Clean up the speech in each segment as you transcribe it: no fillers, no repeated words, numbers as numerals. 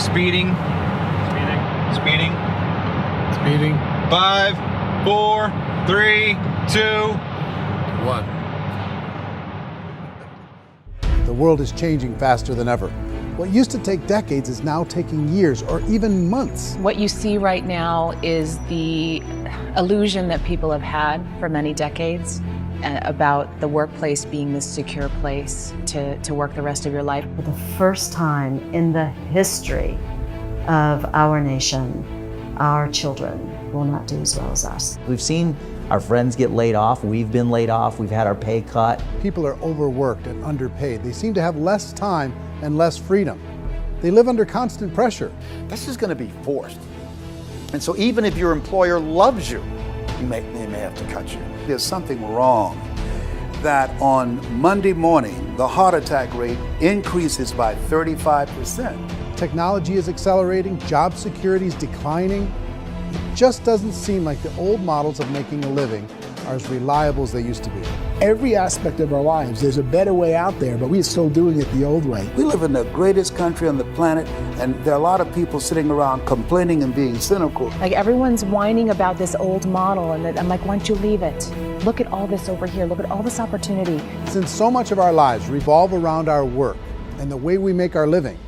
Speeding. Speeding. Speeding. 5, 4, 3, 2, 1. The world is changing faster than ever. What used to take decades is now taking years or even months. What you see right now is the illusion that people have had for many decades about the workplace being this secure place to work the rest of your life. For the first time in the history of our nation, our children will not do as well as us. We've seen our friends get laid off, we've been laid off, we've had our pay cut. People are overworked and underpaid. They seem to have less time and less freedom. They live under constant pressure. This is going to be forced. And so even if your employer loves you, they may have to cut you. There's something wrong that on Monday morning, the heart attack rate increases by 35%. Technology is accelerating, job security is declining. It just doesn't seem like the old models of making a living are as reliable as they used to be. Every aspect of our lives, there's a better way out there, but we're still doing it the old way. We live in the greatest country on the planet, and there are a lot of people sitting around complaining and being cynical. Like everyone's whining about this old model, and I'm like, why don't you leave it? Look at all this over here. Look at all this opportunity. Since so much of our lives revolve around our work and the way we make our living,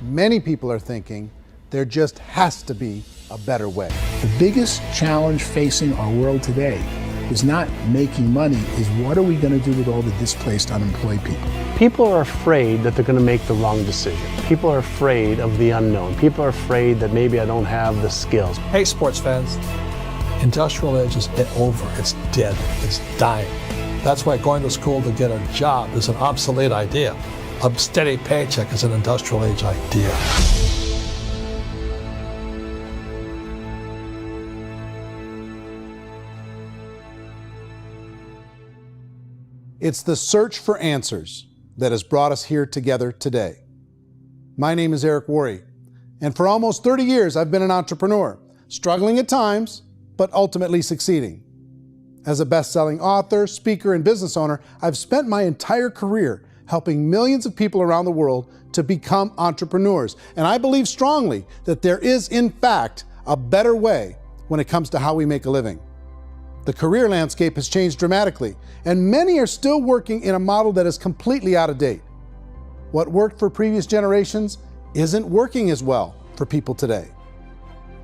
many people are thinking there just has to be a better way. The biggest challenge facing our world today is not making money, is what are we going to do with all the displaced, unemployed people? People are afraid that they're going to make the wrong decision. People are afraid of the unknown. People are afraid that maybe I don't have the skills. Hey, sports fans. Industrial age is over. It's dead. It's dying. That's why going to school to get a job is an obsolete idea. A steady paycheck is an industrial age idea. It's the search for answers that has brought us here together today. My name is Eric Worre, and for almost 30 years I've been an entrepreneur, struggling at times, but ultimately succeeding. As a best-selling author, speaker, and business owner, I've spent my entire career helping millions of people around the world to become entrepreneurs. And I believe strongly that there is, in fact, a better way when it comes to how we make a living. The career landscape has changed dramatically, and many are still working in a model that is completely out of date. What worked for previous generations isn't working as well for people today.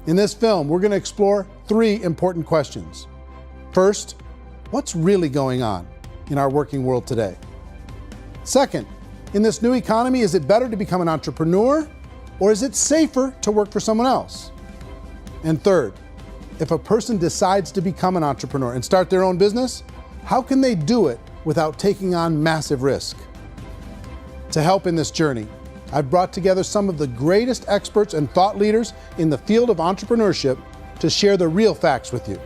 In this film, we're going to explore 3 important questions. First, what's really going on in our working world today? Second, in this new economy, is it better to become an entrepreneur, or is it safer to work for someone else? And third, if a person decides to become an entrepreneur and start their own business, how can they do it without taking on massive risk? To help in this journey, I've brought together some of the greatest experts and thought leaders in the field of entrepreneurship to share the real facts with you.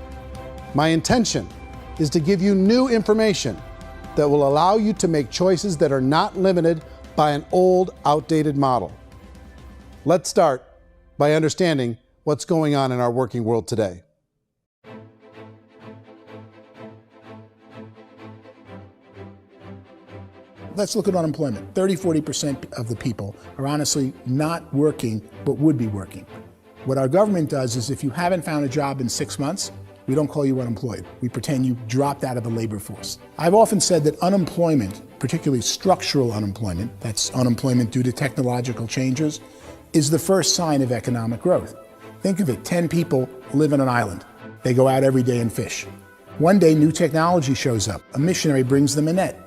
My intention is to give you new information that will allow you to make choices that are not limited by an old, outdated model. Let's start by understanding what's going on in our working world today. Let's look at unemployment. 30–40% of the people are honestly not working, but would be working. What our government does is if you haven't found a job in 6 months, we don't call you unemployed. We pretend you dropped out of the labor force. I've often said that unemployment, particularly structural unemployment, that's unemployment due to technological changes, is the first sign of economic growth. Think of it, 10 people live on an island. They go out every day and fish. One day, new technology shows up. A missionary brings them a net.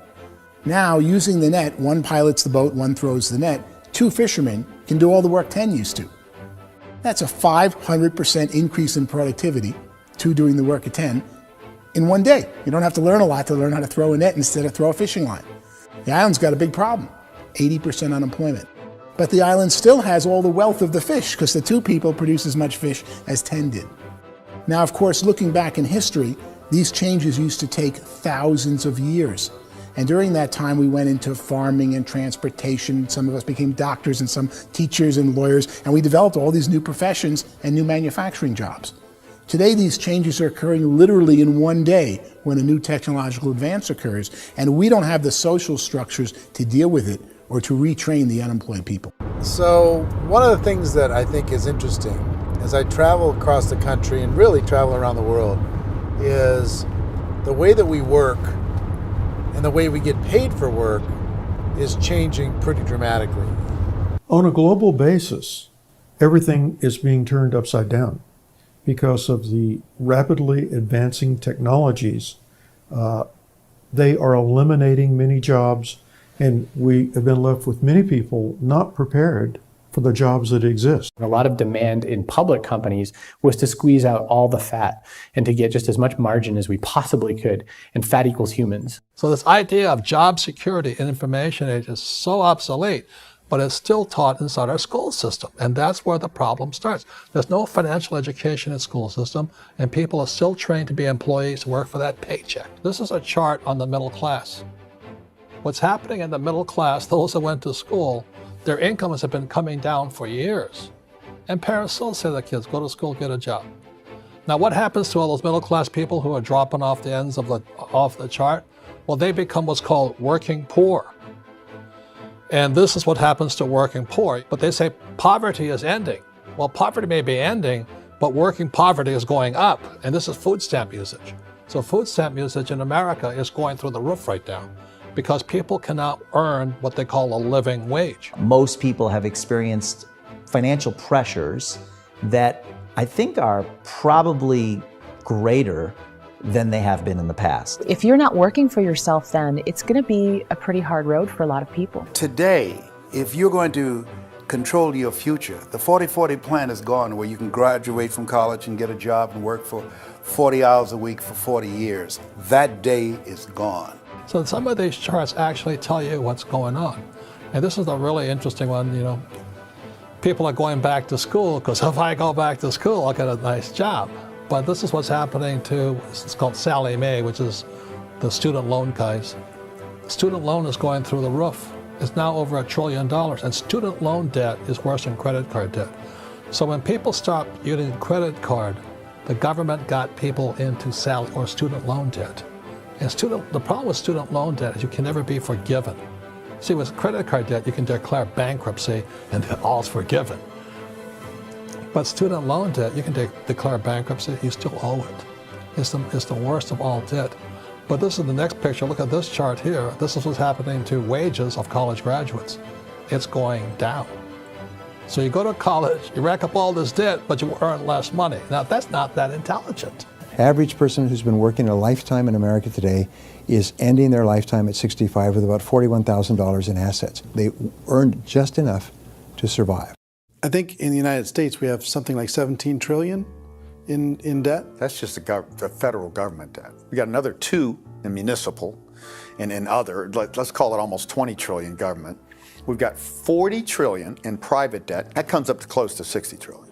Now, using the net, one pilots the boat, one throws the net. 2 fishermen can do all the work 10 used to. That's a 500% increase in productivity, 2 doing the work of 10, in one day. You don't have to learn a lot to learn how to throw a net instead of throw a fishing line. The island's got a big problem, 80% unemployment. But the island still has all the wealth of the fish because the 2 people produce as much fish as 10 did. Now, of course, looking back in history, these changes used to take thousands of years. And during that time, we went into farming and transportation. Some of us became doctors and some teachers and lawyers, and we developed all these new professions and new manufacturing jobs. Today, these changes are occurring literally in one day when a new technological advance occurs, and we don't have the social structures to deal with it or to retrain the unemployed people. So one of the things that I think is interesting as I travel across the country and really travel around the world is the way that we work and the way we get paid for work is changing pretty dramatically. On a global basis, everything is being turned upside down because of the rapidly advancing technologies. They are eliminating many jobs, and we have been left with many people not prepared for the jobs that exist. A lot of demand in public companies was to squeeze out all the fat and to get just as much margin as we possibly could, and fat equals humans. So this idea of job security in information age is so obsolete, but it's still taught inside our school system, and that's where the problem starts. There's no financial education in the school system, and people are still trained to be employees to work for that paycheck. This is a chart on the middle class. What's happening in the middle class, those that went to school, their incomes have been coming down for years. And parents still say to their kids, go to school, get a job. Now what happens to all those middle class people who are dropping off the ends of the chart? Well, they become what's called working poor. And this is what happens to working poor. But they say poverty is ending. Well, poverty may be ending, but working poverty is going up. And this is food stamp usage. So food stamp usage in America is going through the roof right now because people cannot earn what they call a living wage. Most people have experienced financial pressures that I think are probably greater than they have been in the past. If you're not working for yourself, then it's going to be a pretty hard road for a lot of people. Today, if you're going to control your future, the 40-40 plan is gone, where you can graduate from college and get a job and work for 40 hours a week for 40 years. That day is gone. So some of these charts actually tell you what's going on. And this is a really interesting one, you know. People are going back to school because if I go back to school, I'll get a nice job. But this is what's happening to, it's called Sallie Mae, which is the student loan guys. Student loan is going through the roof. It's now over $1 trillion, and student loan debt is worse than credit card debt. So when people stopped using credit card, the government got people into student loan debt. And the problem with student loan debt is you can never be forgiven. See, with credit card debt, you can declare bankruptcy and then all's forgiven. But student loan debt, you can declare bankruptcy, you still owe it. It's the worst of all debt. But this is the next picture. Look at this chart here. This is what's happening to wages of college graduates. It's going down. So you go to college, you rack up all this debt, but you earn less money. Now, that's not that intelligent. Average person who's been working a lifetime in America today is ending their lifetime at 65 with about $41,000 in assets. They earned just enough to survive. I think in the United States we have something like 17 trillion in debt. That's just the federal government debt. We got another 2 in municipal and in other, let's call it almost 20 trillion government. We've got 40 trillion in private debt. That comes up to close to 60 trillion.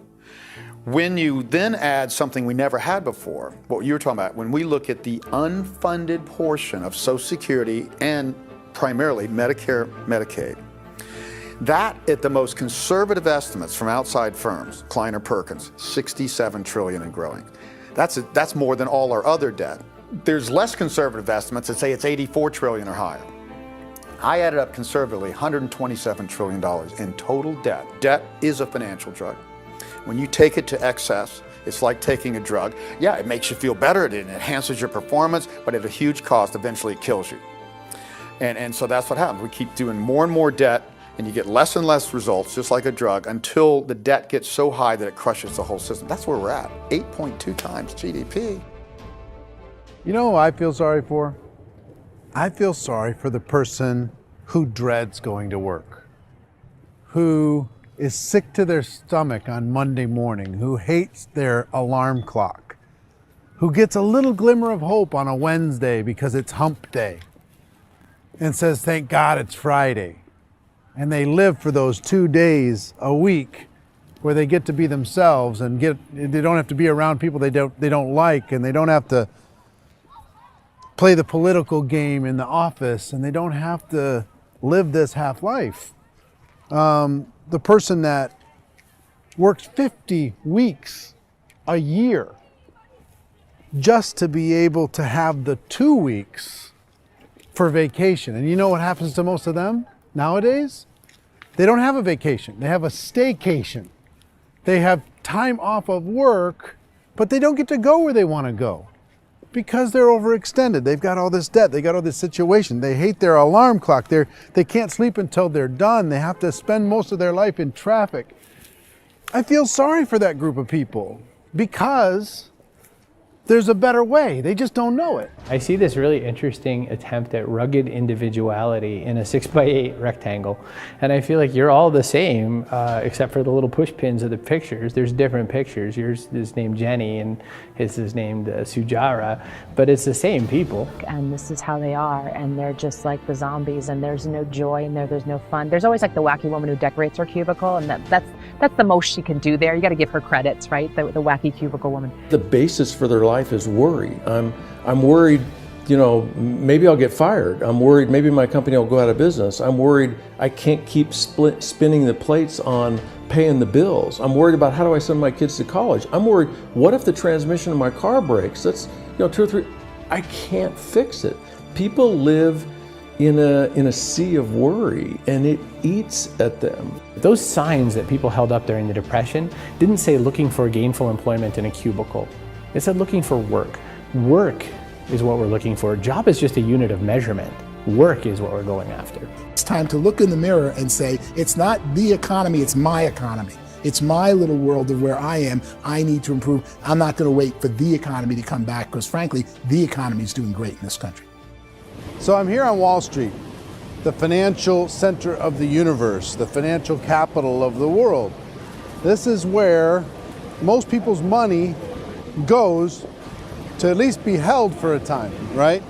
When you then add something we never had before, what you were talking about, when we look at the unfunded portion of Social Security and primarily Medicare, Medicaid, that at the most conservative estimates from outside firms, Kleiner Perkins, 67 trillion and growing. That's more than all our other debt. There's less conservative estimates that say it's 84 trillion or higher. I added up conservatively $127 trillion in total debt. Debt is a financial drug. When you take it to excess, it's like taking a drug. Yeah, it makes you feel better, it enhances your performance, but at a huge cost, eventually it kills you. And so that's what happens. We keep doing more and more debt, and you get less and less results, just like a drug, until the debt gets so high that it crushes the whole system. That's where we're at, 8.2 times GDP. You know who I feel sorry for? I feel sorry for the person who dreads going to work, who is sick to their stomach on Monday morning, who hates their alarm clock, who gets a little glimmer of hope on a Wednesday because it's hump day and says, thank God it's Friday. And they live for those 2 days a week where they get to be themselves and they don't have to be around people they don't like, and they don't have to play the political game in the office, and they don't have to live this half life. The person that works 50 weeks a year just to be able to have the 2 weeks for vacation. And you know what happens to most of them nowadays? They don't have a vacation. They have a staycation. They have time off of work, but they don't get to go where they want to go because they're overextended. They've got all this debt. They got all this situation. They hate their alarm clock. They can't sleep until they're done. They have to spend most of their life in traffic. I feel sorry for that group of people because there's a better way. They just don't know it. I see this really interesting attempt at rugged individuality in a 6x8 rectangle. And I feel like you're all the same, except for the little push pins of the pictures. There's different pictures. Yours is named Jenny and his is named Sujara, but it's the same people. And this is how they are, and they're just like the zombies, and there's no joy in there, there's no fun. There's always like the wacky woman who decorates her cubicle, and that's the most she can do there. You got to give her credits, right? The wacky cubicle woman. The basis for their life is worry. I'm worried, you know, maybe I'll get fired. I'm worried maybe my company will go out of business. I'm worried I can't keep spinning the plates on paying the bills. I'm worried about how do I send my kids to college. I'm worried, what if the transmission of my car breaks? That's, you know, 2 or 3, I can't fix it. People live in a sea of worry, and it eats at them. Those signs that people held up during the Depression didn't say looking for gainful employment in a cubicle. It said looking for work. Work is what we're looking for. Job is just a unit of measurement. Work is what we're going after. It's time to look in the mirror and say, it's not the economy, it's my economy. It's my little world of where I am. I need to improve. I'm not going to wait for the economy to come back because frankly, the economy is doing great in this country. So I'm here on Wall Street, the financial center of the universe, the financial capital of the world. This is where most people's money goes to at least be held for a time, right?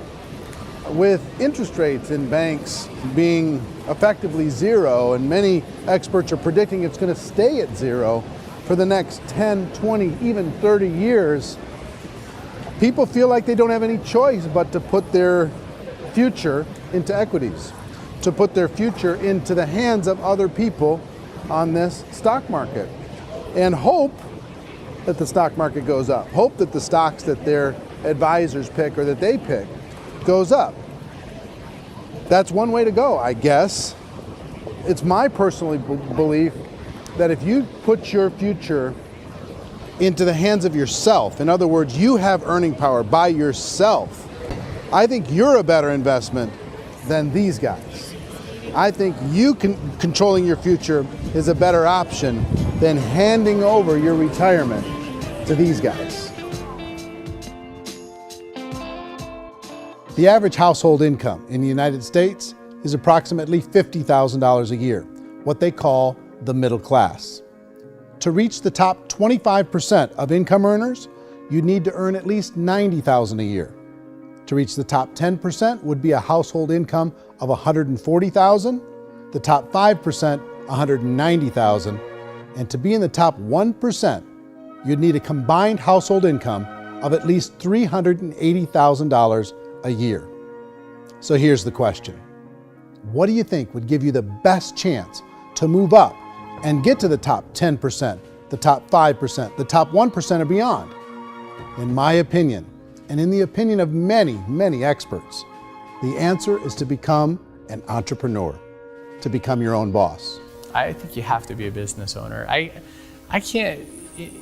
With interest rates in banks being effectively zero, and many experts are predicting it's going to stay at zero for the next 10, 20, even 30 years, people feel like they don't have any choice but to put their future into equities, to put their future into the hands of other people on this stock market, and hope that the stock market goes up, hope that the stocks that their advisors pick or that they pick goes up. That's one way to go, I guess. It's my personal belief that if you put your future into the hands of yourself, in other words, you have earning power by yourself, I think you're a better investment than these guys. I think you controlling your future is a better option than handing over your retirement to these guys. The average household income in the United States is approximately $50,000 a year, what they call the middle class. To reach the top 25% of income earners, you'd need to earn at least $90,000 a year. To reach the top 10% would be a household income of $140,000, the top 5%, $190,000, and to be in the top 1%, you'd need a combined household income of at least $380,000 a year. So here's the question. What do you think would give you the best chance to move up and get to the top 10%, the top 5%, the top 1% or beyond? In my opinion, and in the opinion of many, many experts, the answer is to become an entrepreneur, to become your own boss. I think you have to be a business owner. I can't,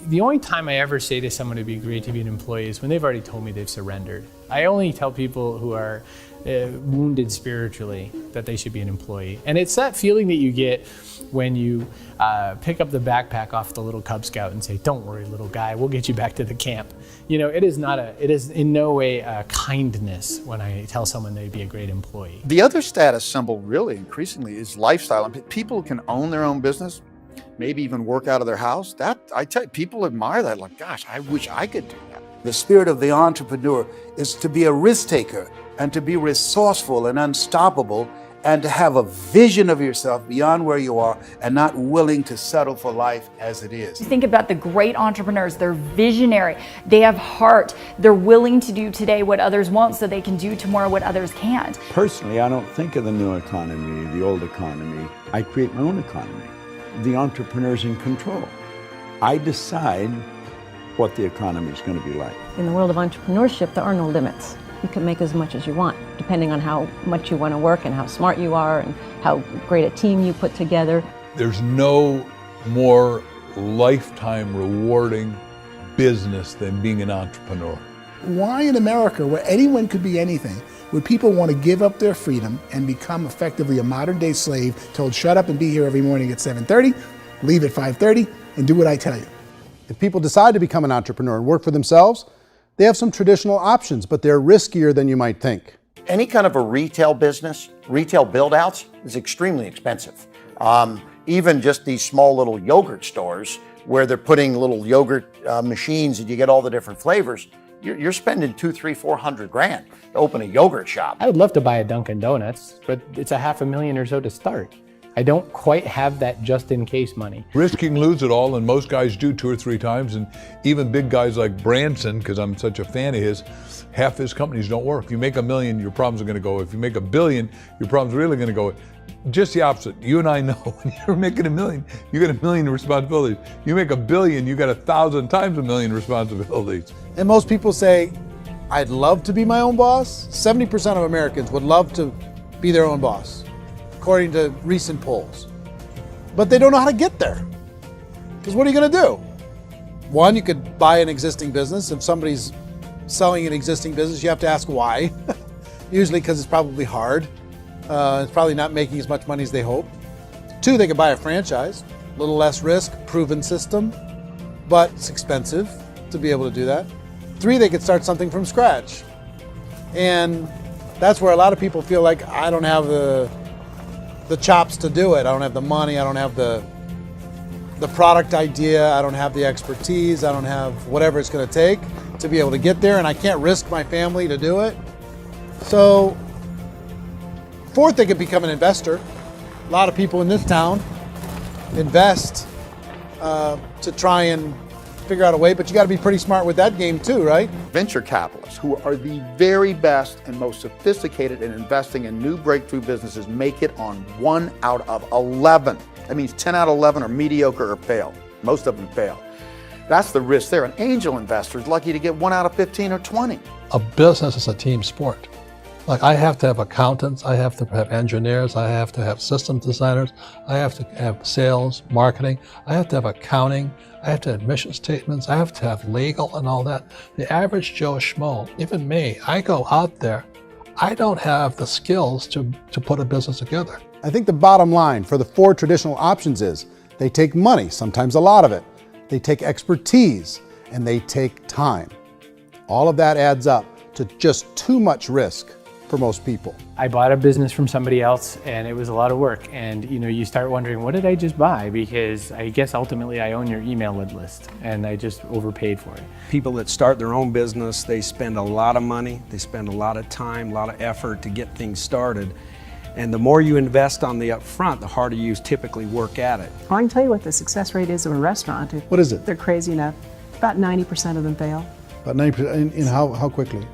the only time I ever say to someone it'd be great to be an employee is when they've already told me they've surrendered. I only tell people who are wounded spiritually that they should be an employee. And it's that feeling that you get when you pick up the backpack off the little Cub Scout and say, "Don't worry, little guy, we'll get you back to the camp." You know, it is in no way a kindness when I tell someone they'd be a great employee. The other status symbol really increasingly is lifestyle. I mean, people can own their own business, maybe even work out of their house. That, I tell you, people admire that. Like, gosh, I wish I could do that. The spirit of the entrepreneur is to be a risk taker and to be resourceful and unstoppable and to have a vision of yourself beyond where you are and not willing to settle for life as it is. Think about the great entrepreneurs. They're visionary. They have heart. They're willing to do today what others won't so they can do tomorrow what others can't. Personally, I don't think of the new economy, the old economy. I create my own economy. The entrepreneur's in control. I decide what the economy is going to be like. In the world of entrepreneurship, there are no limits. you can make as much as you want, depending on how much you want to work and how smart you are and how great a team you put together. There's no more lifetime rewarding business than being an entrepreneur. Why in America, where anyone could be anything, would people want to give up their freedom and become effectively a modern-day slave, told shut up and be here every morning at 7:30, leave at 5:30, and do what I tell you? If people decide to become an entrepreneur and work for themselves, they have some traditional options, but they're riskier than you might think. Any kind of a retail business, retail build-outs, is extremely expensive. Even just these small little yogurt stores where they're putting little yogurt machines and you get all the different flavors, you're spending $200,000, $300,000, $400,000 to open a yogurt shop. I would love to buy a Dunkin' Donuts, but it's $500,000 or so to start. I don't quite have that just in case money. Risk you can lose it all, and most guys do 2 or 3 times, and even big guys like Branson, because I'm such a fan of his, half his companies don't work. If you make $1 million, your problems are going to go. If you make $1 billion, your problem's really going to go. Just the opposite. You and I know when you're making $1 million, you get $1 million responsibilities. You make $1 billion, you got 1,000 times $1 million responsibilities. And most people say, I'd love to be my own boss. 70% of Americans would love to be their own boss, according to recent polls. But they don't know how to get there. Because what are you going to do? One, you could buy an existing business. If somebody's selling an existing business, you have to ask why. Usually because it's probably hard. It's probably not making as much money as they hope. 2, they could buy a franchise. A little less risk, proven system, but it's expensive to be able to do that. 3, they could start something from scratch. And that's where a lot of people feel like, I don't have the chops to do it. I don't have the money. I don't have the product idea. I don't have the expertise. I don't have whatever it's going to take to be able to get there, and I can't risk my family to do it. So, 4th, they could become an investor. A lot of people in this town invest to try and figure out a way, but you got to be pretty smart with that game too, right? Venture capitalists, who are the very best and most sophisticated in investing in new breakthrough businesses, make it on 1 out of 11. That means 10 out of 11 are mediocre or fail. Most of them fail. That's the risk there. An angel investor is lucky to get 1 out of 15 or 20. A business is a team sport. Like, I have to have accountants, I have to have engineers, I have to have systems designers, I have to have sales, marketing, I have to have accounting, I have to have mission statements, I have to have legal and all that. The average Joe Schmo, even me, I go out there, I don't have the skills to put a business together. I think the bottom line for the 4 traditional options is they take money, sometimes a lot of it. They take expertise, and they take time. All of that adds up to just too much risk for most people. I bought a business from somebody else and it was a lot of work. And you start wondering, what did I just buy? Because I guess ultimately I own your email list and I just overpaid for it. People that start their own business, they spend a lot of money, they spend a lot of time, a lot of effort to get things started. And the more you invest on the upfront, the harder you typically work at it. I can tell you what the success rate is of a restaurant. What is it? They're crazy enough. About 90% of them fail. About 90%, in how quickly?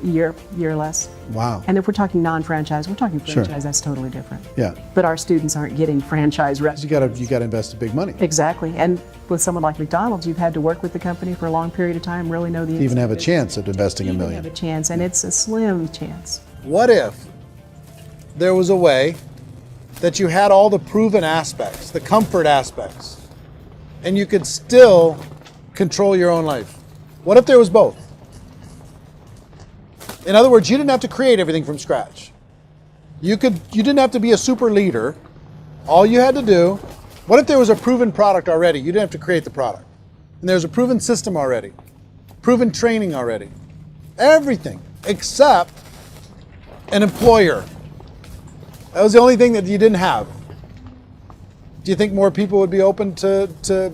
Year or less. Wow. And if we're talking non-franchise, we're talking franchise, Sure. That's totally different. Yeah. But our students aren't getting franchise restaurants. You got to invest big money. Exactly. And with someone like McDonald's, you've had to work with the company for a long period of time, really know the To even have a business. chance at investing $1 million. Have a chance, and it's a slim chance. What if there was a way that you had all the proven aspects, the comfort aspects, and you could still control your own life? What if there was both? In other words, you didn't have to create everything from scratch. You didn't have to be a super leader. All you had to do, what if there was a proven product already? You didn't have to create the product. And there's a proven system already, proven training already. Everything except an employer. That was the only thing that you didn't have. Do you think more people would be open to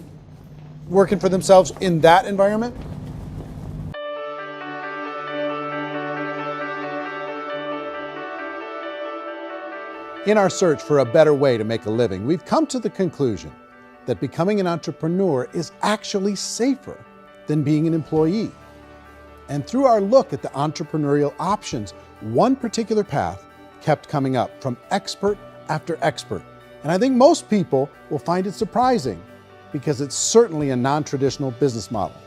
working for themselves in that environment? In our search for a better way to make a living, we've come to the conclusion that becoming an entrepreneur is actually safer than being an employee. And through our look at the entrepreneurial options, one particular path kept coming up from expert after expert. And I think most people will find it surprising because it's certainly a non-traditional business model.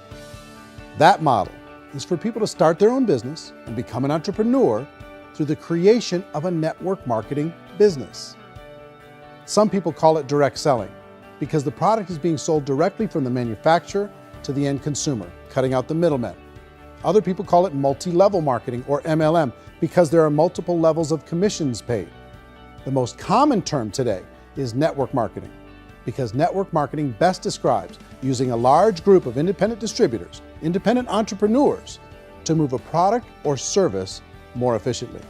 That model is for people to start their own business and become an entrepreneur through the creation of a network marketing business. Some people call it direct selling because the product is being sold directly from the manufacturer to the end consumer, cutting out the middlemen. Other people call it multi-level marketing, or MLM, because there are multiple levels of commissions paid. The most common term today is network marketing, because network marketing best describes using a large group of independent distributors, independent entrepreneurs, to move a product or service more efficiently.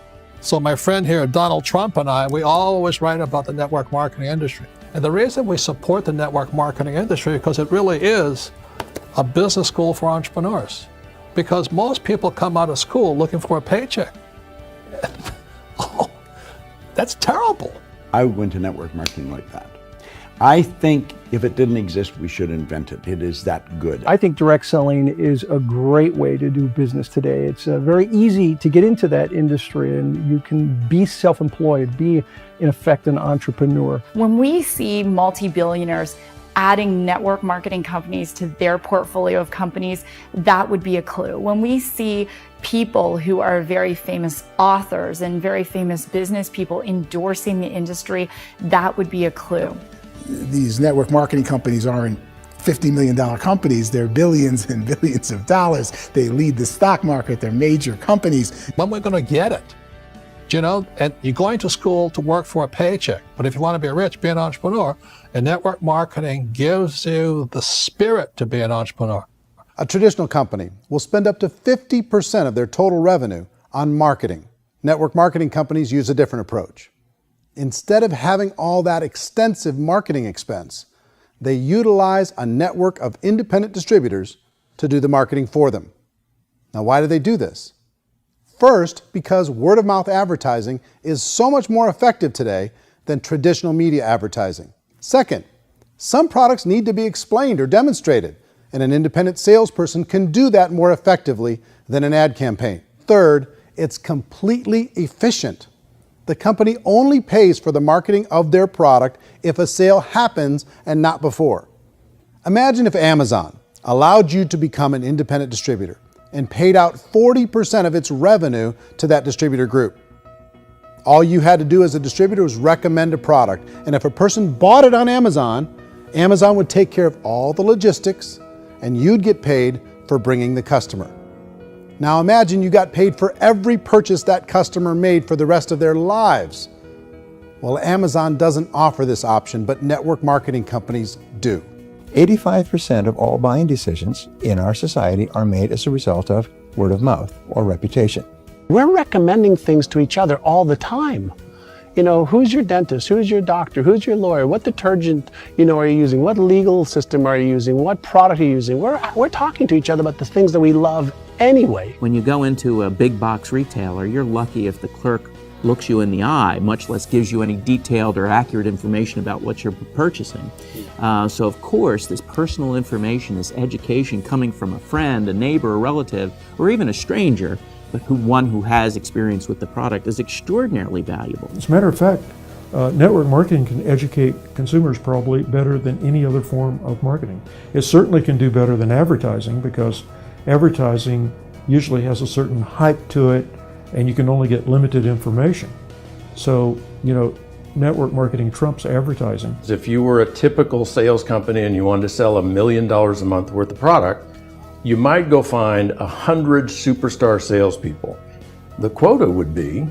So my friend here, Donald Trump, and I, we always write about the network marketing industry. And the reason we support the network marketing industry is because it really is a business school for entrepreneurs. Because most people come out of school looking for a paycheck. Oh, that's terrible. I went to network marketing like that. I think if it didn't exist, we should invent it. It is that good. I think direct selling is a great way to do business today. It's very easy to get into that industry, and you can be self-employed, be in effect an entrepreneur. When we see multi-billionaires adding network marketing companies to their portfolio of companies, that would be a clue. When we see people who are very famous authors and very famous business people endorsing the industry, that would be a clue. These network marketing companies aren't $50 million companies, they're billions and billions of dollars. They lead the stock market, they're major companies. When we're going to get it? You know, and you're going to school to work for a paycheck, but if you want to be rich, be an entrepreneur, and network marketing gives you the spirit to be an entrepreneur. A traditional company will spend up to 50% of their total revenue on marketing. Network marketing companies use a different approach. Instead of having all that extensive marketing expense, they utilize a network of independent distributors to do the marketing for them. Now, why do they do this? First, because word-of-mouth advertising is so much more effective today than traditional media advertising. Second, some products need to be explained or demonstrated, and an independent salesperson can do that more effectively than an ad campaign. Third, it's completely efficient. The company only pays for the marketing of their product if a sale happens and not before. Imagine if Amazon allowed you to become an independent distributor and paid out 40% of its revenue to that distributor group. All you had to do as a distributor was recommend a product, and if a person bought it on Amazon, Amazon would take care of all the logistics, and you'd get paid for bringing the customer. Now imagine you got paid for every purchase that customer made for the rest of their lives. Well, Amazon doesn't offer this option, but network marketing companies do. 85% of all buying decisions in our society are made as a result of word of mouth or reputation. We're recommending things to each other all the time. You know, who's your dentist? Who's your doctor? Who's your lawyer? What detergent, are you using? What legal system are you using? What product are you using? We're talking to each other about the things that we love anyway. When you go into a big box retailer, you're lucky if the clerk looks you in the eye, much less gives you any detailed or accurate information about what you're purchasing. So of course, this personal information, this education coming from a friend, a neighbor, a relative, or even a stranger, but one who has experience with the product is extraordinarily valuable. As a matter of fact, network marketing can educate consumers probably better than any other form of marketing. It certainly can do better than advertising because advertising usually has a certain hype to it and you can only get limited information. So, network marketing trumps advertising. If you were a typical sales company and you wanted to sell $1 million a month worth of product, you might go find 100 superstar salespeople. The quota would be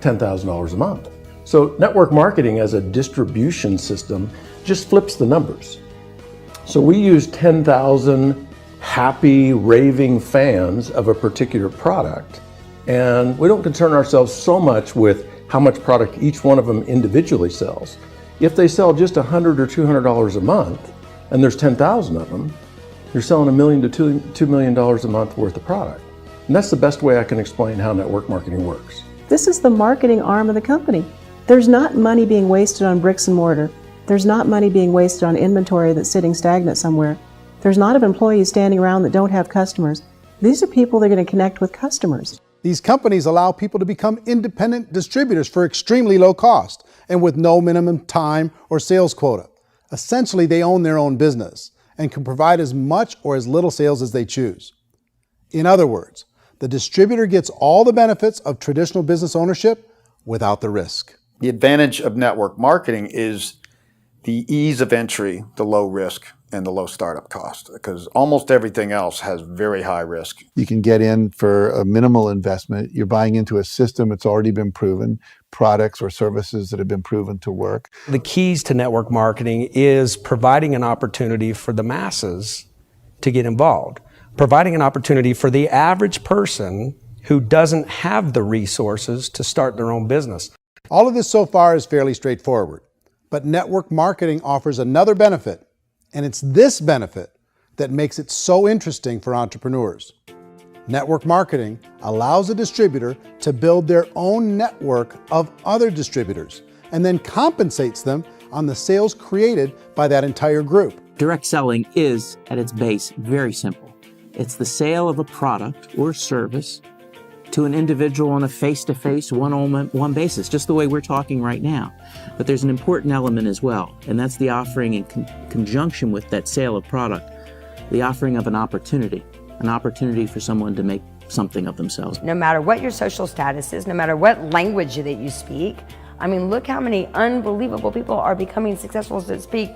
$10,000 a month. So network marketing as a distribution system just flips the numbers. So we use 10,000 happy, raving fans of a particular product, and we don't concern ourselves so much with how much product each one of them individually sells. If they sell just $100 or $200 a month, and there's 10,000 of them, you're selling $1 million to $2 million a month worth of product. And that's the best way I can explain how network marketing works. This is the marketing arm of the company. There's not money being wasted on bricks and mortar. There's not money being wasted on inventory that's sitting stagnant somewhere. There's not of employees standing around that don't have customers. These are people that are going to connect with customers. These companies allow people to become independent distributors for extremely low cost and with no minimum time or sales quota. Essentially, they own their own business and can provide as much or as little sales as they choose. In other words, the distributor gets all the benefits of traditional business ownership without the risk. The advantage of network marketing is the ease of entry, the low risk, and the low startup cost, because almost everything else has very high risk. You can get in for a minimal investment. You're buying into a system that's already been proven, products or services that have been proven to work. The keys to network marketing is providing an opportunity for the masses to get involved, providing an opportunity for the average person who doesn't have the resources to start their own business. All of this so far is fairly straightforward, but network marketing offers another benefit, and it's this benefit that makes it so interesting for entrepreneurs. Network marketing allows a distributor to build their own network of other distributors and then compensates them on the sales created by that entire group. Direct selling is, at its base, very simple. It's the sale of a product or service to an individual on a face-to-face, one-on-one basis, just the way we're talking right now. But there's an important element as well, and that's the offering in conjunction with that sale of product, the offering of an opportunity for someone to make something of themselves. No matter what your social status is, no matter what language that you speak, I mean, look how many unbelievable people are becoming successful that speak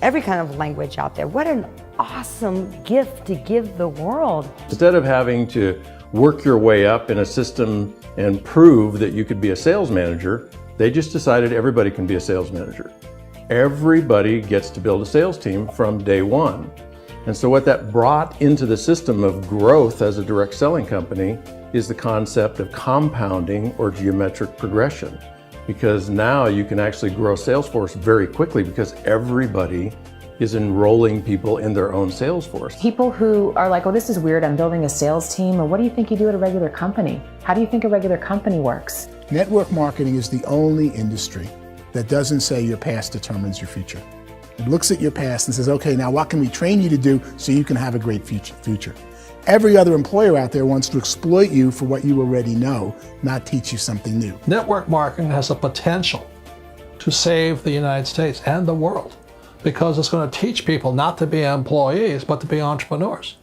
every kind of language out there. What an awesome gift to give the world. Instead of having to work your way up in a system and prove that you could be a sales manager, they just decided everybody can be a sales manager. Everybody gets to build a sales team from day one. And so what that brought into the system of growth as a direct selling company is the concept of compounding or geometric progression. Because now you can actually grow a sales force very quickly because everybody is enrolling people in their own sales force. People who are like, oh, this is weird, I'm building a sales team, or what do you think you do at a regular company? How do you think a regular company works? Network marketing is the only industry that doesn't say your past determines your future. It looks at your past and says, okay, now what can we train you to do so you can have a great future? Every other employer out there wants to exploit you for what you already know, not teach you something new. Network marketing has the potential to save the United States and the world because it's going to teach people not to be employees, but to be entrepreneurs.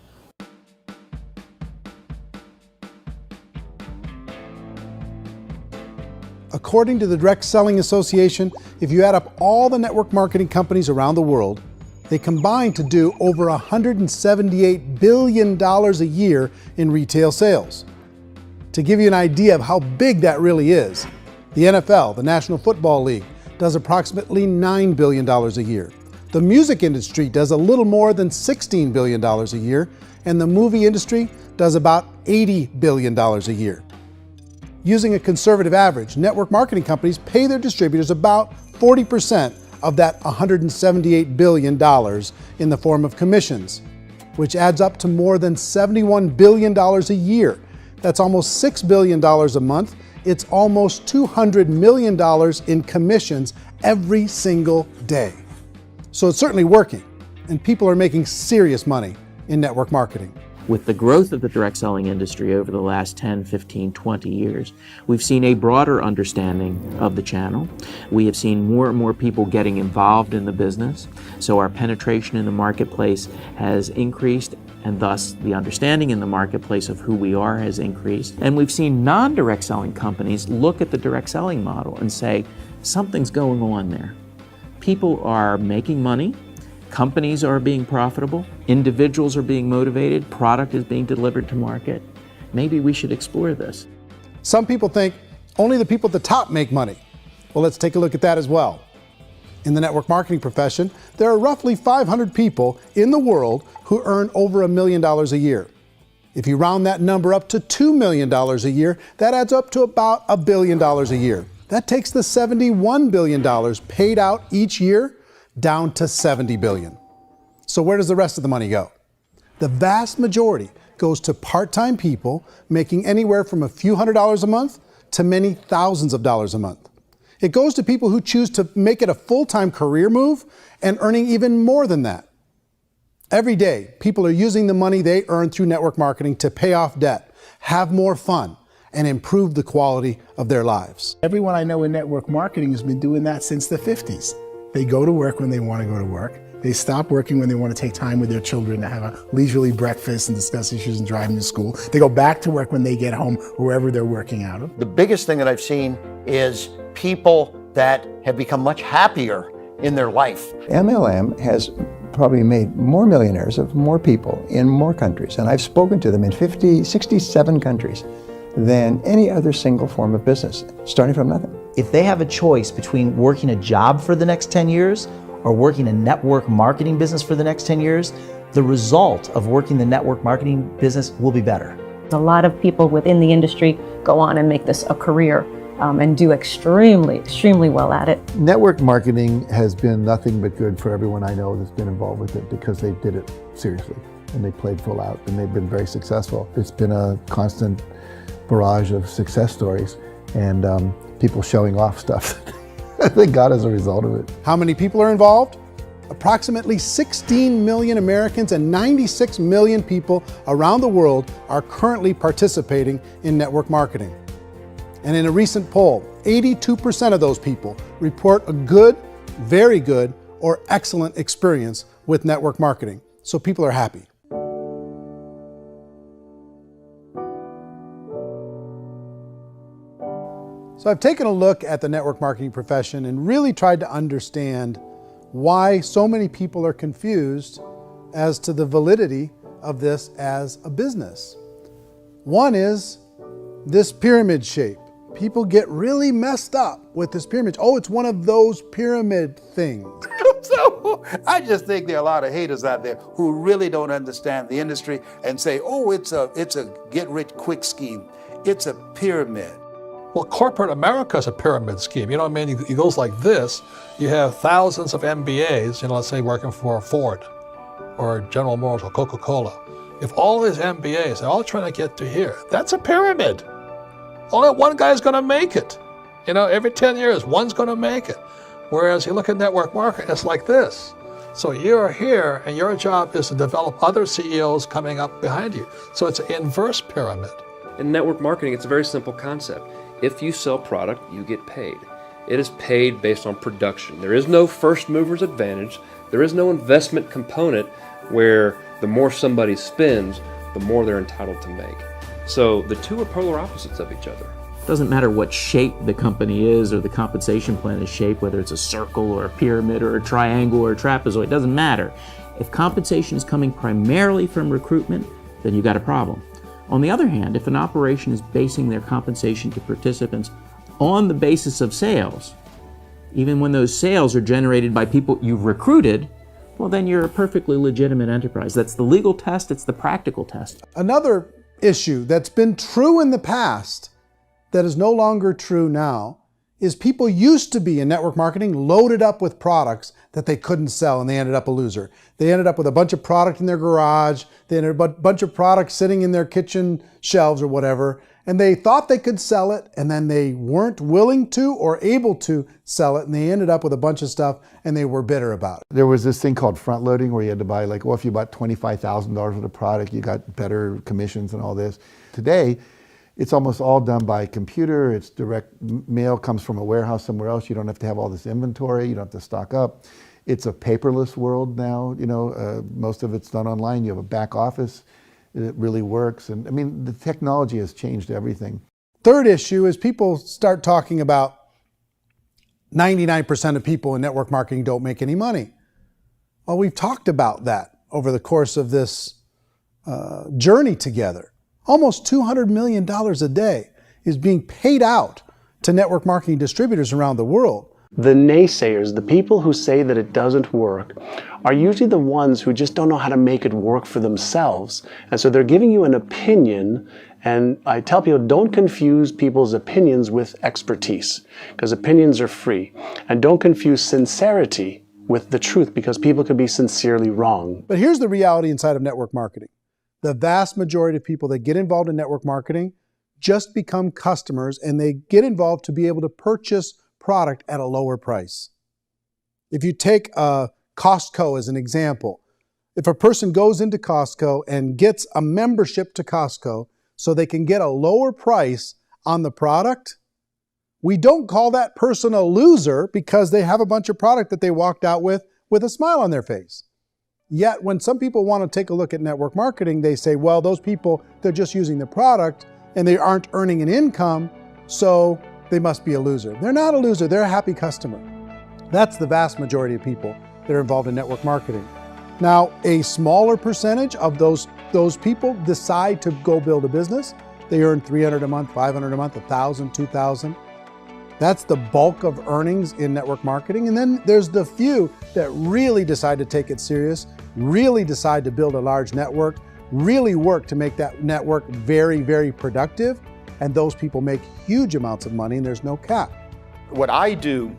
According to the Direct Selling Association, if you add up all the network marketing companies around the world, they combine to do over $178 billion a year in retail sales. To give you an idea of how big that really is, the NFL, the National Football League, does approximately $9 billion a year. The music industry does a little more than $16 billion a year, and the movie industry does about $80 billion a year. Using a conservative average, network marketing companies pay their distributors about 40% of that $178 billion in the form of commissions, which adds up to more than $71 billion a year. That's almost $6 billion a month. It's almost $200 million in commissions every single day. So it's certainly working, and people are making serious money in network marketing. With the growth of the direct selling industry over the last 10, 15, 20 years, we've seen a broader understanding of the channel. We have seen more and more people getting involved in the business, so our penetration in the marketplace has increased, and thus the understanding in the marketplace of who we are has increased. And we've seen non-direct selling companies look at the direct selling model and say, something's going on there. People are making money, companies are being profitable, individuals are being motivated, product is being delivered to market. Maybe we should explore this. Some people think only the people at the top make money. Well, let's take a look at that as well. In the network marketing profession, there are roughly 500 people in the world who earn over $1 million a year. If you round that number up to $2 million a year, that adds up to about $1 billion a year. That takes the $71 billion paid out each year down to $70 billion. So where does the rest of the money go? The vast majority goes to part-time people making anywhere from a few $100s a month to many thousands of dollars a month. It goes to people who choose to make it a full-time career move and earning even more than that. Every day, people are using the money they earn through network marketing to pay off debt, have more fun, and improve the quality of their lives. Everyone I know in network marketing has been doing that since the 50s. They go to work when they want to go to work. They stop working when they want to take time with their children to have a leisurely breakfast and discuss issues and driving to school. They go back to work when they get home, wherever they're working out of. The biggest thing that I've seen is people that have become much happier in their life. MLM has probably made more millionaires of more people in more countries, and I've spoken to them in 67 countries, than any other single form of business, starting from nothing. If they have a choice between working a job for the next 10 years or working a network marketing business for the next 10 years, the result of working the network marketing business will be better. A lot of people within the industry go on and make this a career and do extremely well at it. Network marketing has been nothing but good for everyone I know that's been involved with it because they did it seriously and they played full out and they've been very successful. It's been a constant barrage of success stories and people showing off stuff that they got as a result of it. How many people are involved? Approximately 16 million Americans and 96 million people around the world are currently participating in network marketing. And in a recent poll, 82% of those people report a good, very good, or excellent experience with network marketing. So people are happy. So I've taken a look at the network marketing profession and really tried to understand why so many people are confused as to the validity of this as a business. One is this pyramid shape. People get really messed up with this pyramid. Oh, it's one of those pyramid things. So I just think there are a lot of haters out there who really don't understand the industry and say, oh, it's a get-rich-quick scheme. It's a pyramid. Well, corporate America is a pyramid scheme. You know what I mean? It goes like this. You have thousands of MBAs, let's say working for Ford or General Motors or Coca-Cola. If all these MBAs are all trying to get to here, that's a pyramid. Only one guy's going to make it. Every 10 years, one's going to make it. Whereas you look at network marketing, it's like this. So you're here, and your job is to develop other CEOs coming up behind you. So it's an inverse pyramid. In network marketing, it's a very simple concept. If you sell product, you get paid. It is paid based on production. There is no first mover's advantage. There is no investment component where the more somebody spends, the more they're entitled to make. So the two are polar opposites of each other. It doesn't matter what shape the company is or the compensation plan is shaped, whether it's a circle or a pyramid or a triangle or a trapezoid, it doesn't matter. If compensation is coming primarily from recruitment, then you've got a problem. On the other hand, if an operation is basing their compensation to participants on the basis of sales, even when those sales are generated by people you've recruited, well, then you're a perfectly legitimate enterprise. That's the legal test, it's the practical test. Another issue that's been true in the past that is no longer true now is people used to be in network marketing loaded up with products that they couldn't sell and they ended up a loser. They ended up with a bunch of product in their garage, they ended up with a bunch of products sitting in their kitchen shelves or whatever, and they thought they could sell it and then they weren't willing to or able to sell it and they ended up with a bunch of stuff and they were bitter about it. There was this thing called front loading where you had to buy if you bought $25,000 worth of product, you got better commissions and all this. Today, it's almost all done by computer. It's direct mail comes from a warehouse somewhere else. You don't have to have all this inventory. You don't have to stock up. It's a paperless world now. Most of it's done online. You have a back office. It really works. And the technology has changed everything. Third issue is people start talking about 99% of people in network marketing don't make any money. Well, we've talked about that over the course of this journey together. Almost $200 million a day is being paid out to network marketing distributors around the world. The naysayers, the people who say that it doesn't work, are usually the ones who just don't know how to make it work for themselves. And so they're giving you an opinion, and I tell people, don't confuse people's opinions with expertise, because opinions are free. And don't confuse sincerity with the truth, because people could be sincerely wrong. But here's the reality inside of network marketing. The vast majority of people that get involved in network marketing just become customers and they get involved to be able to purchase product at a lower price. If you take Costco as an example, if a person goes into Costco and gets a membership to Costco so they can get a lower price on the product, we don't call that person a loser because they have a bunch of product that they walked out with with a smile on their face. Yet when some people want to take a look at network marketing, they say, well, those people, they're just using the product and they aren't earning an income, so they must be a loser. They're not a loser, they're a happy customer. That's the vast majority of people that are involved in network marketing. Now, a smaller percentage of those people decide to go build a business. They earn $300 a month, $500 a month, $1,000, $2,000. That's the bulk of earnings in network marketing. And then there's the few that really decide to take it serious, really decide to build a large network, really work to make that network very, very productive. And those people make huge amounts of money and there's no cap. What I do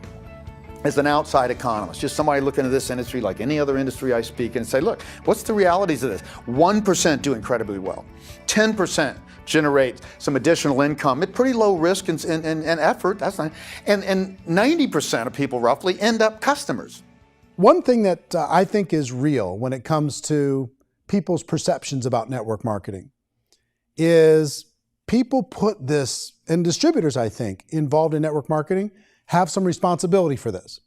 as an outside economist, just somebody looking at this industry like any other industry I speak and say, look, what's the realities of this? 1% do incredibly well. 10% generate some additional income at pretty low risk and effort. That's not, and 90% of people roughly end up customers. One thing that I think is real when it comes to people's perceptions about network marketing is people put this, and distributors, I think, involved in network marketing have some responsibility for this.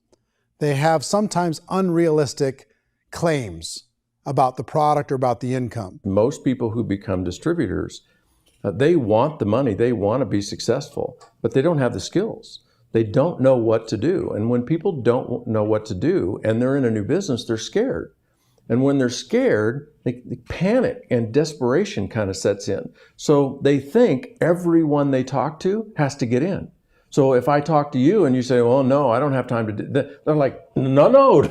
They have sometimes unrealistic claims about the product or about the income. Most people who become distributors, they want the money, they want to be successful, but they don't have the skills. They don't know what to do. And when people don't know what to do and they're in a new business, they're scared. And when they're scared, they panic and desperation kind of sets in. So they think everyone they talk to has to get in. So if I talk to you and you say, well, no, I don't have time to do that, they're like, no,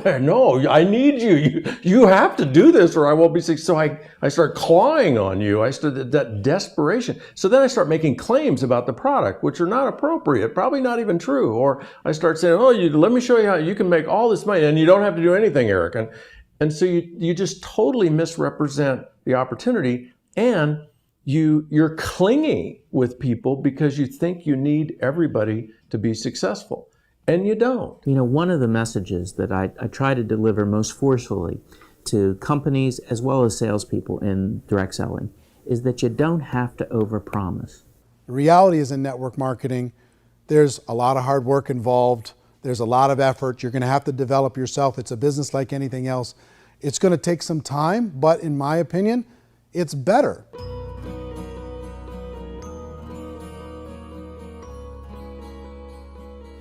I need you. You have to do this or I won't be successful. So I start clawing on you. I start that desperation. So then I start making claims about the product, which are not appropriate, probably not even true. Or I start saying, oh, let me show you how you can make all this money and you don't have to do anything, Eric. And so you just totally misrepresent the opportunity, and you're clingy with people because you think you need everybody to be successful, and you don't. You know, one of the messages that I try to deliver most forcefully to companies as well as salespeople in direct selling is that you don't have to overpromise. The reality is in network marketing, there's a lot of hard work involved. There's a lot of effort. You're going to have to develop yourself. It's a business like anything else. It's going to take some time, but in my opinion, it's better.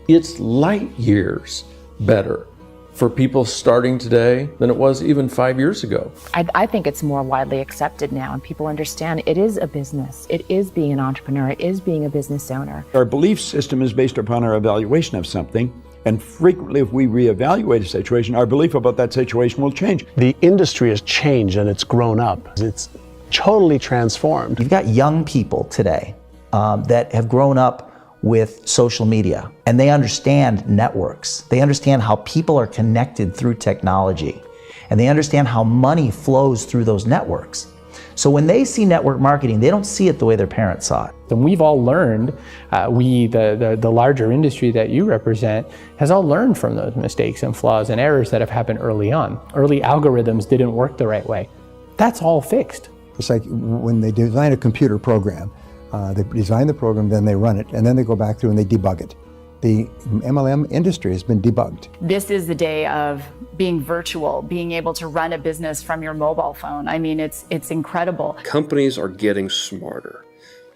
It's light years better for people starting today than it was even 5 years ago. I think it's more widely accepted now, and people understand it is a business. It is being an entrepreneur. It is being a business owner. Our belief system is based upon our evaluation of something. And frequently, if we reevaluate a situation, our belief about that situation will change. The industry has changed and it's grown up. It's totally transformed. You've got young people today that have grown up with social media, and they understand networks. They understand how people are connected through technology, and they understand how money flows through those networks. So when they see network marketing, they don't see it the way their parents saw it. And we've all learned, the larger industry that you represent, has all learned from those mistakes and flaws and errors that have happened early on. Early algorithms didn't work the right way. That's all fixed. It's like when they design a computer program, they design the program, then they run it, and then they go back through and they debug it. The MLM industry has been debugged. This is the day of being virtual, being able to run a business from your mobile phone. I mean, it's incredible. Companies are getting smarter.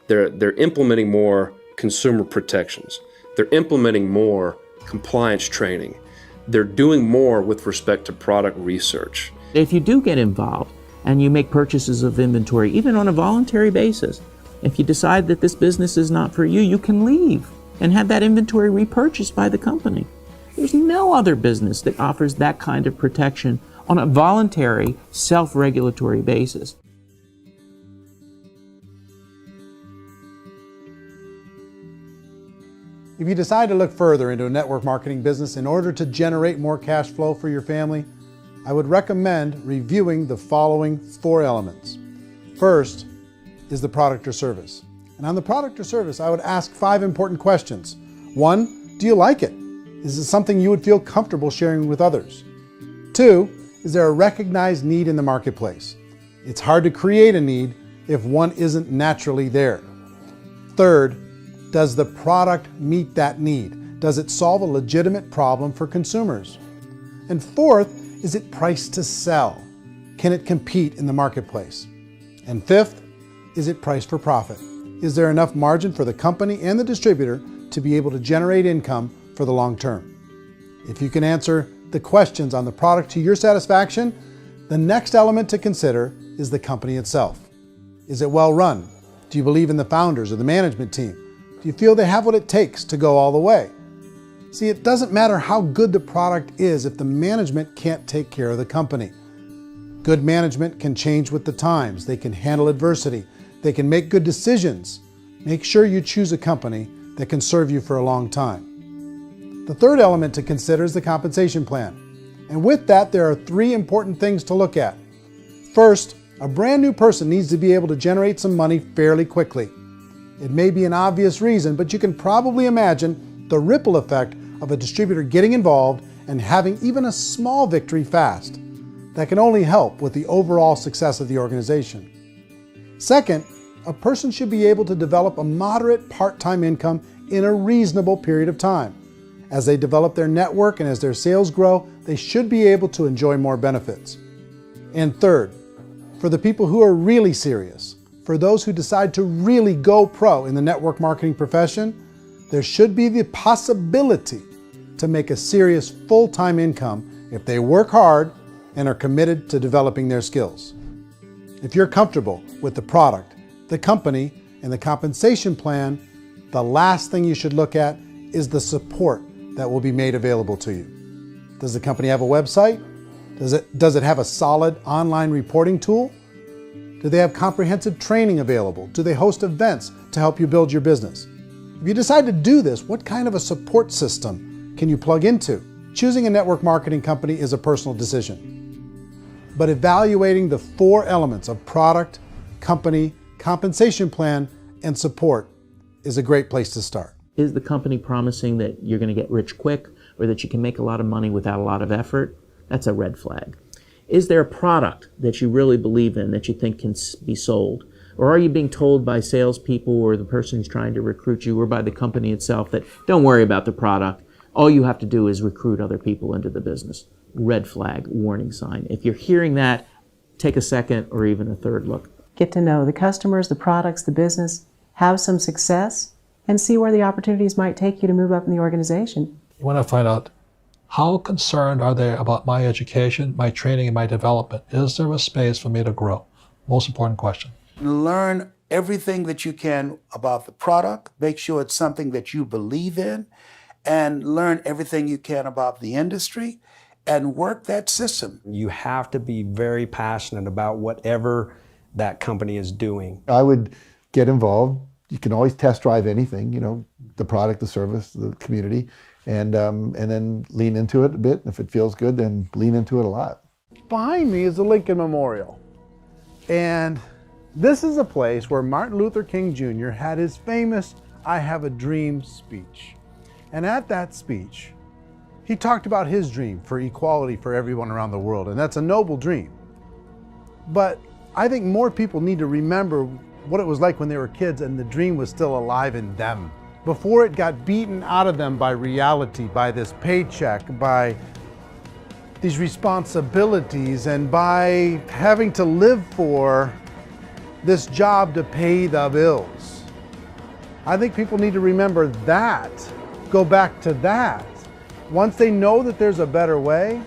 They're implementing more consumer protections. They're implementing more compliance training. They're doing more with respect to product research. If you do get involved and you make purchases of inventory, even on a voluntary basis, if you decide that this business is not for you, you can leave and have that inventory repurchased by the company. There's no other business that offers that kind of protection on a voluntary, self-regulatory basis. If you decide to look further into a network marketing business in order to generate more cash flow for your family, I would recommend reviewing the following 4 elements. First is the product or service. And on the product or service, I would ask 5 important questions. 1, do you like it? Is it something you would feel comfortable sharing with others? 2, is there a recognized need in the marketplace? It's hard to create a need if one isn't naturally there. 3rd, does the product meet that need? Does it solve a legitimate problem for consumers? And 4th, is it priced to sell? Can it compete in the marketplace? And fifth, is it priced for profit? Is there enough margin for the company and the distributor to be able to generate income for the long term? If you can answer the questions on the product to your satisfaction, the next element to consider is the company itself. Is it well run? Do you believe in the founders or the management team? Do you feel they have what it takes to go all the way? See, it doesn't matter how good the product is if the management can't take care of the company. Good management can change with the times. They can handle adversity. They can make good decisions. Make sure you choose a company that can serve you for a long time. The third element to consider is the compensation plan. And with that, there are 3 important things to look at. First, a brand new person needs to be able to generate some money fairly quickly. It may be an obvious reason, but you can probably imagine the ripple effect of a distributor getting involved and having even a small victory fast. That can only help with the overall success of the organization. Second, a person should be able to develop a moderate part-time income in a reasonable period of time. As they develop their network and as their sales grow, they should be able to enjoy more benefits. And third, for the people who are really serious, for those who decide to really go pro in the network marketing profession, there should be the possibility to make a serious full-time income if they work hard and are committed to developing their skills. If you're comfortable with the product, the company, and the compensation plan, the last thing you should look at is the support that will be made available to you. Does the company have a website? Does it have a solid online reporting tool? Do they have comprehensive training available? Do they host events to help you build your business? If you decide to do this, what kind of a support system can you plug into? Choosing a network marketing company is a personal decision. But evaluating the 4 elements of product, company, compensation plan, and support is a great place to start. Is the company promising that you're going to get rich quick or that you can make a lot of money without a lot of effort? That's a red flag. Is there a product that you really believe in that you think can be sold? Or are you being told by salespeople or the person who's trying to recruit you or by the company itself that don't worry about the product, all you have to do is recruit other people into the business? Red flag, warning sign. If you're hearing that, take a second or even a third look. Get to know the customers, the products, the business, have some success, and see where the opportunities might take you to move up in the organization. You want to find out how concerned are they about my education, my training, and my development? Is there a space for me to grow? Most important question. Learn everything that you can about the product. Make sure it's something that you believe in, and learn everything you can about the industry and work that system. You have to be very passionate about whatever that company is doing. I would get involved. You can always test drive anything, the product, the service, the community, and then lean into it a bit. If it feels good, then lean into it a lot. Behind me is the Lincoln Memorial. And this is a place where Martin Luther King Jr. had his famous "I Have a Dream" speech. And at that speech, he talked about his dream for equality for everyone around the world, and that's a noble dream. But I think more people need to remember what it was like when they were kids and the dream was still alive in them. Before it got beaten out of them by reality, by this paycheck, by these responsibilities, and by having to live for this job to pay the bills. I think people need to remember that, go back to that. Once they know that there's a better way,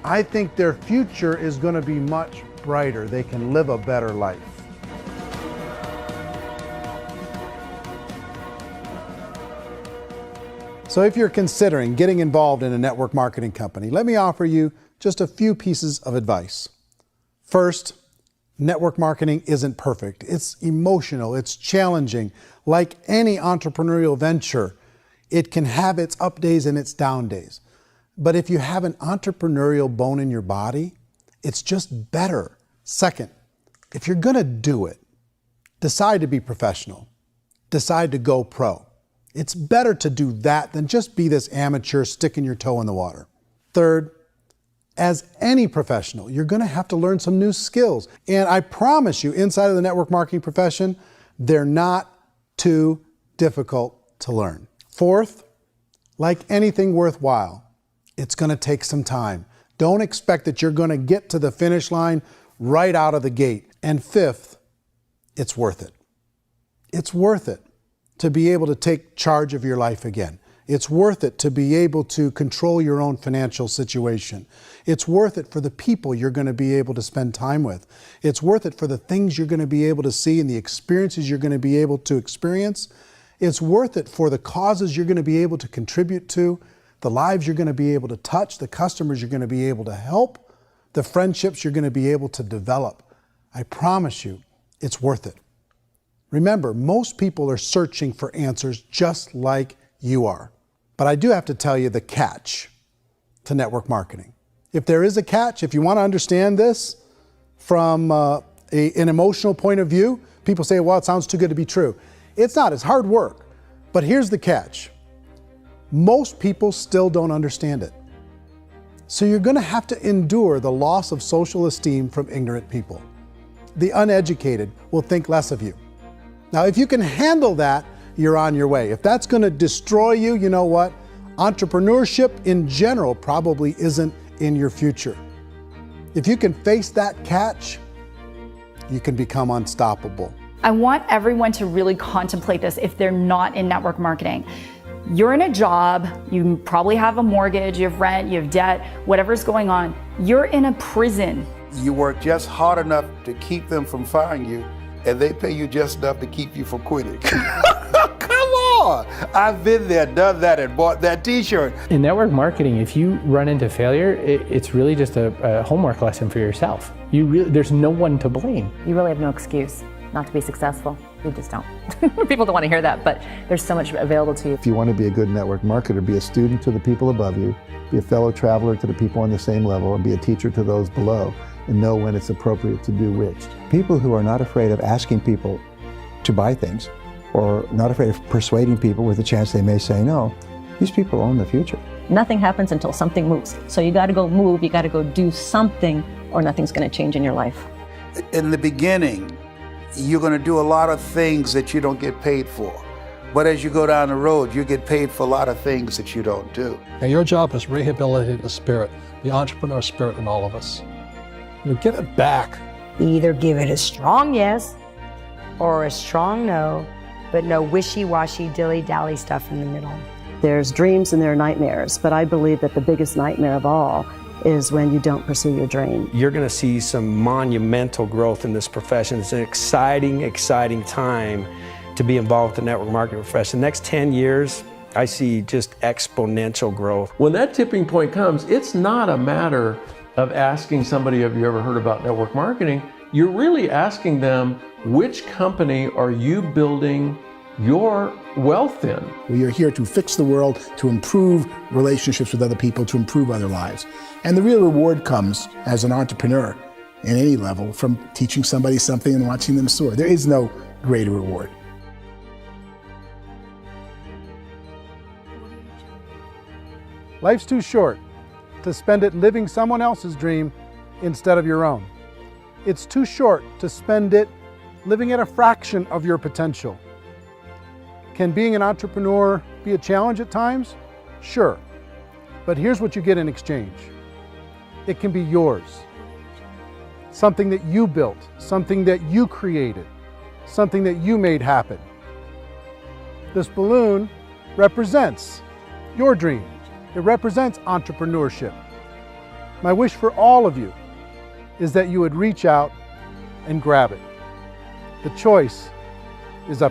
I think their future is going to be much brighter. They can live a better life. So if you're considering getting involved in a network marketing company, let me offer you just a few pieces of advice. First, network marketing isn't perfect. It's emotional, it's challenging. Like any entrepreneurial venture, it can have its up days and its down days. But if you have an entrepreneurial bone in your body, it's just better. Second, if you're gonna do it, decide to be professional. Decide to go pro. It's better to do that than just be this amateur sticking your toe in the water. Third, as any professional, you're gonna have to learn some new skills. And I promise you, inside of the network marketing profession, they're not too difficult to learn. Fourth, like anything worthwhile, it's gonna take some time. Don't expect that you're going to get to the finish line right out of the gate. And fifth, it's worth it. It's worth it to be able to take charge of your life again. It's worth it to be able to control your own financial situation. It's worth it for the people you're going to be able to spend time with. It's worth it for the things you're going to be able to see and the experiences you're going to be able to experience. It's worth it for the causes you're going to be able to contribute to, the lives you're going to be able to touch, the customers you're going to be able to help, the friendships you're going to be able to develop. I promise you, it's worth it. Remember, most people are searching for answers just like you are. But I do have to tell you the catch to network marketing. If there is a catch, if you want to understand this from an emotional point of view, people say, well, it sounds too good to be true. It's not, it's hard work. But here's the catch. Most people still don't understand it. So you're going to have to endure the loss of social esteem from ignorant people. The uneducated will think less of you. Now, if you can handle that, you're on your way. If that's going to destroy you, you know what? Entrepreneurship in general probably isn't in your future. If you can face that catch, you can become unstoppable. I want everyone to really contemplate this if they're not in network marketing. You're in a job, you probably have a mortgage, you have rent, you have debt, whatever's going on. You're in a prison. You work just hard enough to keep them from firing you, and they pay you just enough to keep you from quitting. Come on! I've been there, done that, and bought that t-shirt. In network marketing, if you run into failure, it's really just a homework lesson for yourself. There's no one to blame. You really have no excuse not to be successful. You just don't. People don't want to hear that, but there's so much available to you. If you want to be a good network marketer, be a student to the people above you, be a fellow traveler to the people on the same level, and be a teacher to those below, and know when it's appropriate to do which. People who are not afraid of asking people to buy things, or not afraid of persuading people with a chance they may say no, these people own the future. Nothing happens until something moves. So you got to go move, you got to go do something, or nothing's going to change in your life. In the beginning, you're going to do a lot of things that you don't get paid for. But as you go down the road, you get paid for a lot of things that you don't do. And your job is rehabilitate the spirit, the entrepreneur spirit in all of us. You get it back. Either give it a strong yes or a strong no, but no wishy-washy, dilly-dally stuff in the middle. There's dreams and there are nightmares, but I believe that the biggest nightmare of all is when you don't pursue your dream. You're going to see some monumental growth in this profession. It's an exciting, exciting time to be involved with the network marketing profession. The next 10 years, I see just exponential growth. When that tipping point comes, it's not a matter of asking somebody, have you ever heard about network marketing? You're really asking them, which company are you building your wealth in? We are here to fix the world, to improve relationships with other people, to improve other lives. And the real reward comes as an entrepreneur in any level from teaching somebody something and watching them soar. There is no greater reward. Life's too short to spend it living someone else's dream instead of your own. It's too short to spend it living at a fraction of your potential. Can being an entrepreneur be a challenge at times? Sure. But here's what you get in exchange. It can be yours. Something that you built, something that you created, something that you made happen. This balloon represents your dream. It represents entrepreneurship. My wish for all of you is that you would reach out and grab it. The choice is up